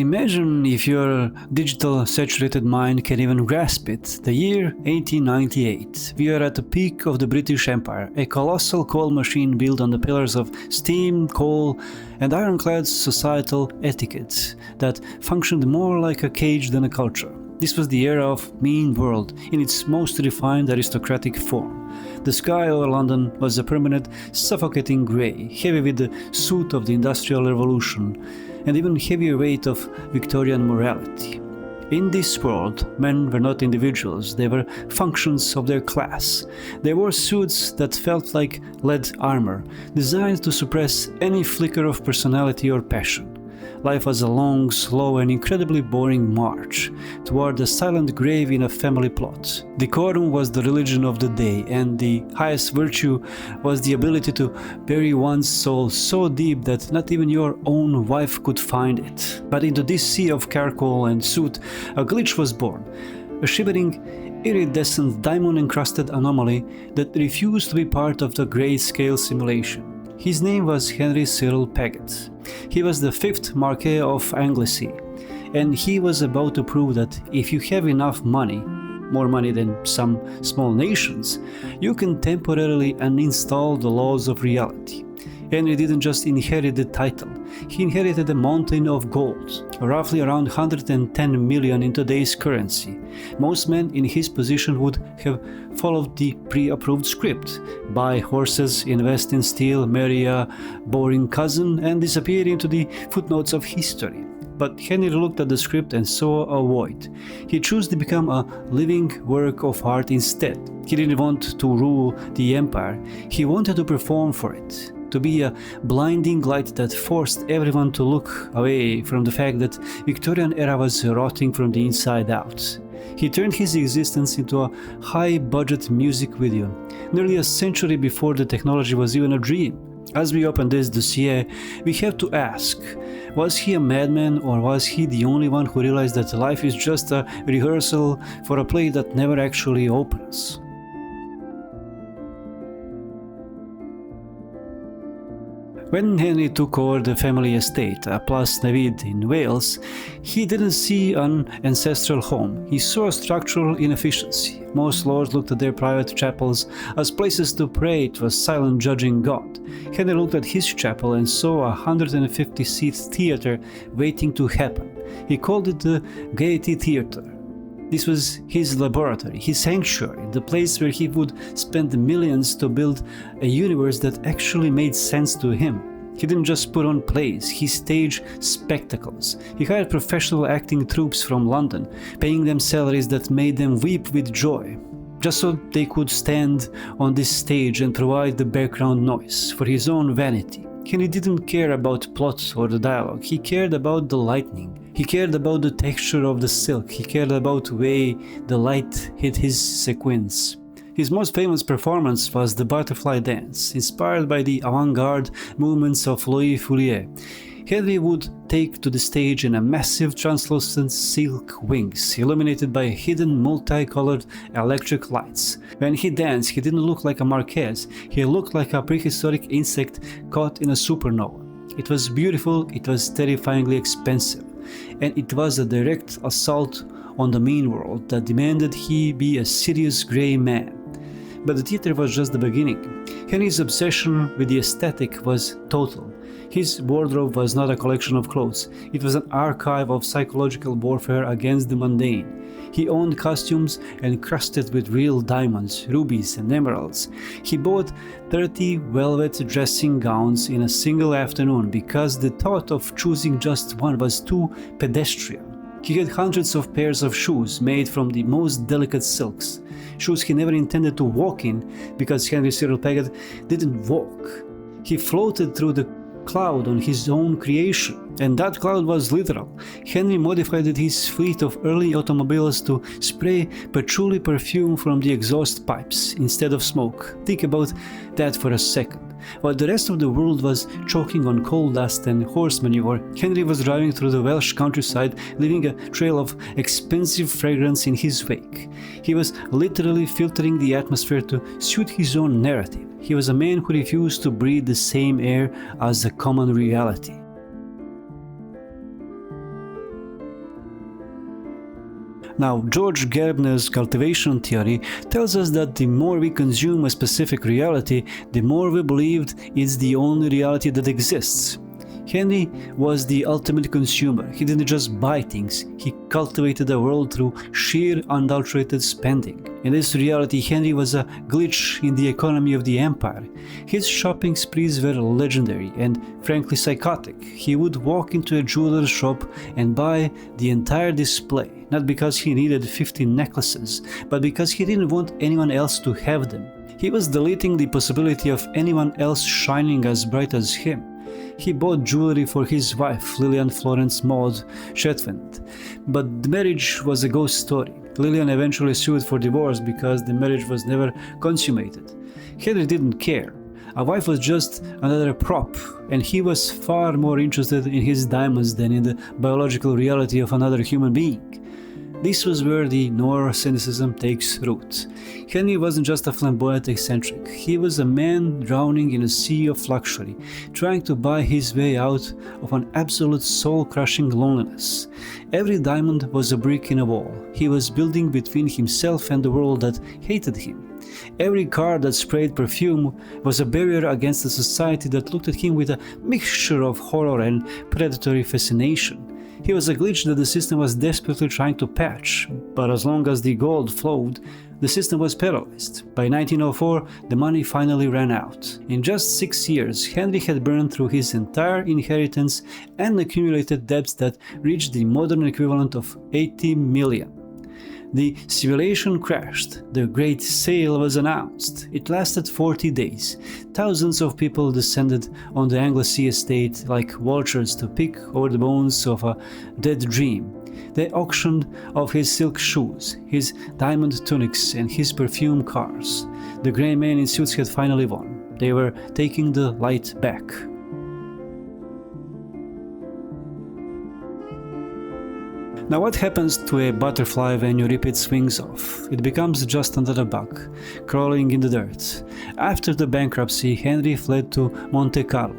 Imagine if your digital saturated mind can even grasp it. The year 1898. We are at the peak of the British Empire, a colossal coal machine built on the pillars of steam, coal, and ironclad societal etiquette that functioned more like a cage than a culture. This was the era of mean world in its most refined aristocratic form. The sky over London was a permanent, suffocating grey, heavy with the soot of the Industrial Revolution, and even heavier weight of Victorian morality. In this world, men were not individuals, they were functions of their class. They wore suits that felt like lead armor, designed to suppress any flicker of personality or passion. Life was a long, slow and incredibly boring march toward a silent grave in a family plot. Decorum was the religion of the day, and the highest virtue was the ability to bury one's soul so deep that not even your own wife could find it. But into this sea of charcoal and soot, a glitch was born, a shivering, iridescent, diamond-encrusted anomaly that refused to be part of the great-scale simulation. His name was Henry Cyril Paget. He was the 5th Marquess of Anglesey, and he was about to prove that if you have enough money, more money than some small nations, you can temporarily uninstall the laws of reality. Henry didn't just inherit the title, he inherited a mountain of gold, roughly around 110 million in today's currency. Most men in his position would have followed the pre-approved script: buy horses, invest in steel, marry a boring cousin, and disappear into the footnotes of history. But Henry looked at the script and saw a void. He chose to become a living work of art instead. He didn't want to rule the empire, he wanted to perform for it. To be a blinding light that forced everyone to look away from the fact that Victorian era was rotting from the inside out. He turned his existence into a high-budget music video, nearly a century before the technology was even a dream. As we open this dossier, we have to ask, was he a madman, or was he the only one who realized that life is just a rehearsal for a play that never actually opens? When Henry took over the family estate, Plas Newydd in Wales, he didn't see an ancestral home, he saw a structural inefficiency. Most lords looked at their private chapels as places to pray to a silent judging God. Henry looked at his chapel and saw a 150-seat theatre waiting to happen. He called it the Gaiety Theatre. This was his laboratory, his sanctuary, the place where he would spend millions to build a universe that actually made sense to him. He didn't just put on plays, he staged spectacles. He hired professional acting troupes from London, paying them salaries that made them weep with joy, just so they could stand on this stage and provide the background noise for his own vanity. Henry didn't care about plot or the dialogue, he cared about the lightning. He cared about the texture of the silk, he cared about the way the light hit his sequins. His most famous performance was the butterfly dance, inspired by the avant-garde movements of Louis Foulier. Henry would take to the stage in a massive translucent silk wings, illuminated by hidden multicolored electric lights. When he danced, he didn't look like a marquess, he looked like a prehistoric insect caught in a supernova. It was beautiful, it was terrifyingly expensive, and it was a direct assault on the mean world that demanded he be a serious grey man. But the theatre was just the beginning. Henry's obsession with the aesthetic was total. His wardrobe was not a collection of clothes, it was an archive of psychological warfare against the mundane. He owned costumes encrusted with real diamonds, rubies and emeralds. He bought 30 velvet dressing gowns in a single afternoon because the thought of choosing just one was too pedestrian. He had hundreds of pairs of shoes made from the most delicate silks, shoes he never intended to walk in because Henry Cyril Paget didn't walk. He floated through the cloud on his own creation, and that cloud was literal. Henry modified his fleet of early automobiles to spray patchouli perfume from the exhaust pipes instead of smoke. Think about that for a second. While the rest of the world was choking on coal dust and horse manure, Henry was driving through the Welsh countryside, leaving a trail of expensive fragrance in his wake. He was literally filtering the atmosphere to suit his own narrative. He was a man who refused to breathe the same air as the common reality. Now, George Gerbner's cultivation theory tells us that the more we consume a specific reality, the more we believed it's the only reality that exists. Henry was the ultimate consumer. He didn't just buy things, he cultivated the world through sheer unadulterated spending. In this reality, Henry was a glitch in the economy of the empire. His shopping sprees were legendary and frankly psychotic. He would walk into a jeweler's shop and buy the entire display, not because he needed 50 necklaces, but because he didn't want anyone else to have them. He was deleting the possibility of anyone else shining as bright as him. He bought jewelry for his wife, Lillian Florence Maud Chetwynd, but the marriage was a ghost story. Lillian eventually sued for divorce because the marriage was never consummated. Henry didn't care. A wife was just another prop, and he was far more interested in his diamonds than in the biological reality of another human being. This was where the noir cynicism takes root. Henry wasn't just a flamboyant eccentric, he was a man drowning in a sea of luxury, trying to buy his way out of an absolute soul-crushing loneliness. Every diamond was a brick in a wall. He was building between himself and the world that hated him. Every car that sprayed perfume was a barrier against a society that looked at him with a mixture of horror and predatory fascination. He was a glitch that the system was desperately trying to patch, but as long as the gold flowed, the system was paralyzed. By 1904, the money finally ran out. In just 6 years, Henry had burned through his entire inheritance and accumulated debts that reached the modern equivalent of 80 million. The civilization crashed. The Great Sale was announced. It lasted 40 days. Thousands of people descended on the Anglesey estate like vultures to pick over the bones of a dead dream. They auctioned off his silk shoes, his diamond tunics, and his perfume cars. The grey men in suits had finally won. They were taking the light back. Now, what happens to a butterfly when you rip its wings off? It becomes just another bug, crawling in the dirt. After the bankruptcy, Henry fled to Monte Carlo.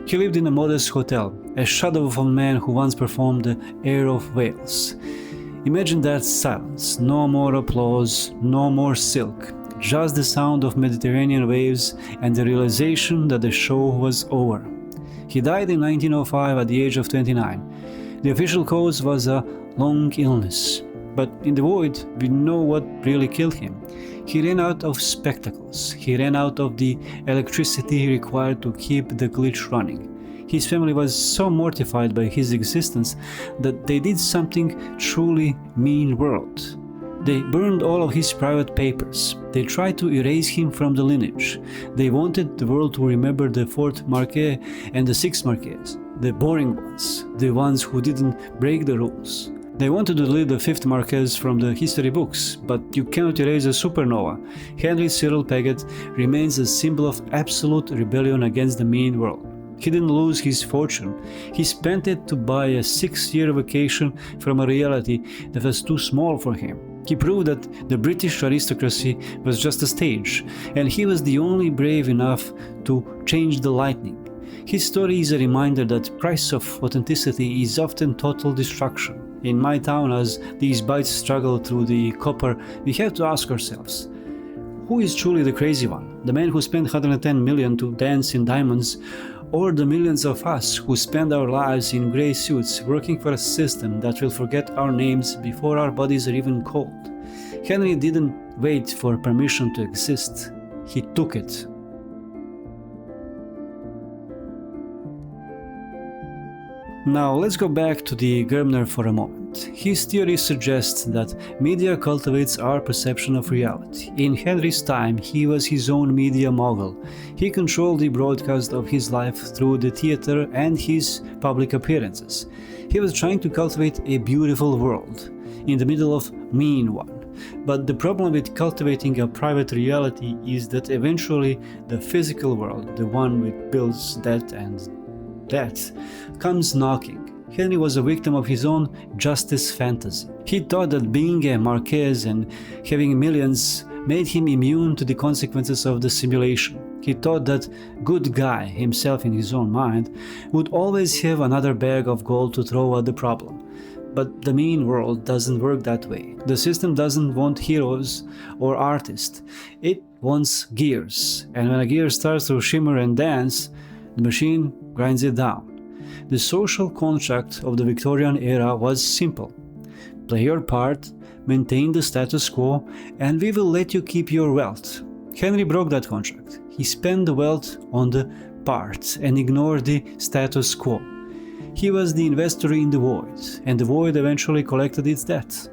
He lived in a modest hotel, a shadow of a man who once performed the Air of Wales. Imagine that silence, no more applause, no more silk, just the sound of Mediterranean waves and the realization that the show was over. He died in 1905 at the age of 29. The official cause was a long illness, but in the void we know what really killed him. He ran out of spectacles. He ran out of the electricity required to keep the glitch running. His family was so mortified by his existence that they did something truly mean-world. They burned all of his private papers. They tried to erase him from the lineage. They wanted the world to remember the 4th Marquess and the 6th Marquess, the boring ones, the ones who didn't break the rules. They wanted to delete the 5th Marquess from the history books, but you cannot erase a supernova. Henry Cyril Paget remains a symbol of absolute rebellion against the mean world. He didn't lose his fortune. He spent it to buy a 6-year vacation from a reality that was too small for him. He proved that the British aristocracy was just a stage, and he was the only brave enough to change the lightning. His story is a reminder that price of authenticity is often total destruction. In my town, as these bites struggle through the copper, we have to ask ourselves, who is truly the crazy one? The man who spent 110 million to dance in diamonds, or the millions of us who spend our lives in grey suits working for a system that will forget our names before our bodies are even cold? Henry didn't wait for permission to exist. He took it. Now let's go back to the Gerbner for a moment. His theory suggests that media cultivates our perception of reality. In Henry's time, he was his own media mogul. He controlled the broadcast of his life through the theater and his public appearances. He was trying to cultivate a beautiful world in the middle of mean one. But the problem with cultivating a private reality is that eventually the physical world, the one with bills, debt and that, comes knocking. Henry was a victim of his own justice fantasy. He thought that being a Marquess and having millions made him immune to the consequences of the simulation. He thought that good guy, himself in his own mind, would always have another bag of gold to throw at the problem. But the mean world doesn't work that way. The system doesn't want heroes or artists. It wants gears. And when a gear starts to shimmer and dance, the machine grinds it down. The social contract of the Victorian era was simple. Play your part, maintain the status quo, and we will let you keep your wealth. Henry broke that contract. He spent the wealth on the part and ignored the status quo. He was the investor in the void, and the void eventually collected its debt.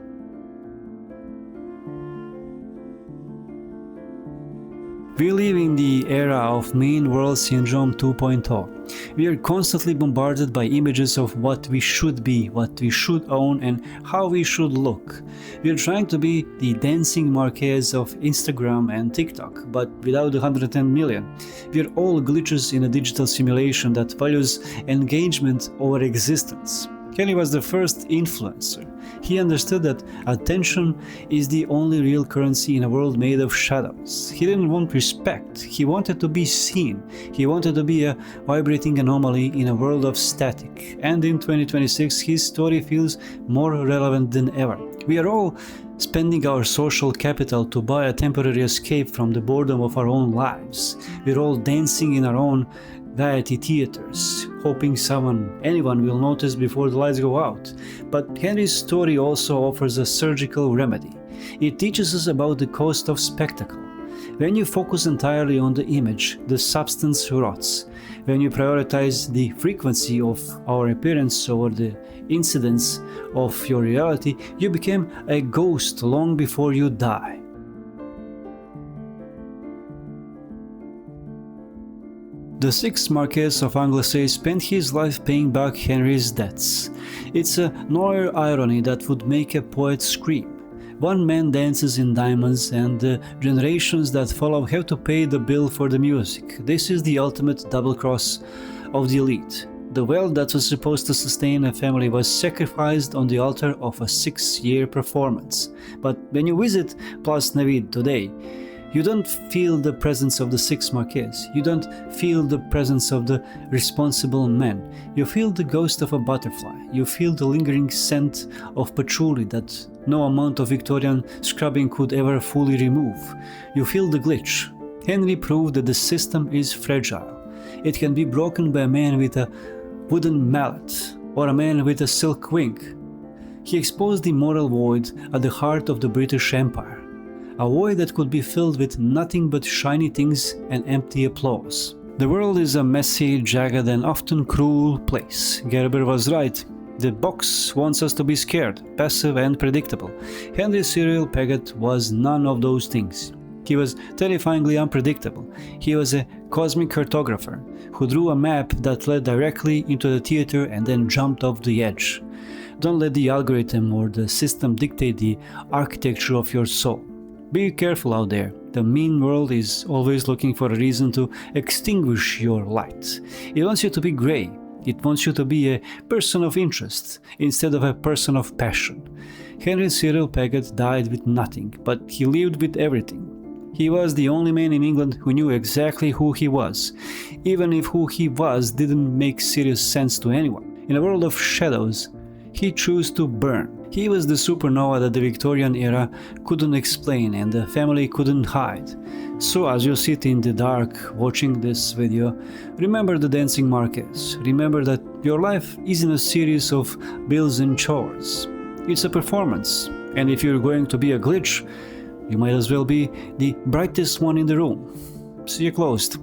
We live in the era of mean world syndrome 2.0. We are constantly bombarded by images of what we should be, what we should own, and how we should look. We are trying to be the dancing Marquess of Instagram and TikTok, but without the 110 million. We are all glitches in a digital simulation that values engagement over existence. Henry was the first influencer. He understood that attention is the only real currency in a world made of shadows. He didn't want respect, he wanted to be seen. He wanted to be a vibrating anomaly in a world of static. And in 2026, his story feels more relevant than ever. We are all spending our social capital to buy a temporary escape from the boredom of our own lives. We're all dancing in our own vanity theaters, hoping anyone will notice before the lights go out. But Henry's story also offers a surgical remedy. It teaches us about the cost of spectacle. When you focus entirely on the image, the substance rots. When you prioritize the frequency of our appearance over the incidence of your reality, you become a ghost long before you die. The 6th Marquess of Anglesey spent his life paying back Henry's debts. It's a noir irony that would make a poet scream. One man dances in diamonds, and the generations that follow have to pay the bill for the music. This is the ultimate double cross of the elite. The wealth that was supposed to sustain a family was sacrificed on the altar of a 6-year performance. But when you visit Place Navid today, you don't feel the presence of the 6th Marquess. You don't feel the presence of the responsible man. You feel the ghost of a butterfly. You feel the lingering scent of patchouli that no amount of Victorian scrubbing could ever fully remove. You feel the glitch. Henry proved that the system is fragile. It can be broken by a man with a wooden mallet or a man with a silk wing. He exposed the moral void at the heart of the British Empire. A void that could be filled with nothing but shiny things and empty applause. The world is a messy, jagged, and often cruel place. Gerber was right. The box wants us to be scared, passive, and predictable. Henry Cyril Paget was none of those things. He was terrifyingly unpredictable. He was a cosmic cartographer who drew a map that led directly into the theater and then jumped off the edge. Don't let the algorithm or the system dictate the architecture of your soul. Be careful out there. The mean world is always looking for a reason to extinguish your light. It wants you to be grey. It wants you to be a person of interest instead of a person of passion. Henry Cyril Paget died with nothing, but he lived with everything. He was the only man in England who knew exactly who he was, even if who he was didn't make serious sense to anyone. In a world of shadows, he chose to burn. He was the supernova that the Victorian era couldn't explain and the family couldn't hide. So as you sit in the dark watching this video, remember the dancing Marquess. Remember that your life isn't a series of bills and chores. It's a performance. And if you're going to be a glitch, you might as well be the brightest one in the room. See you closed.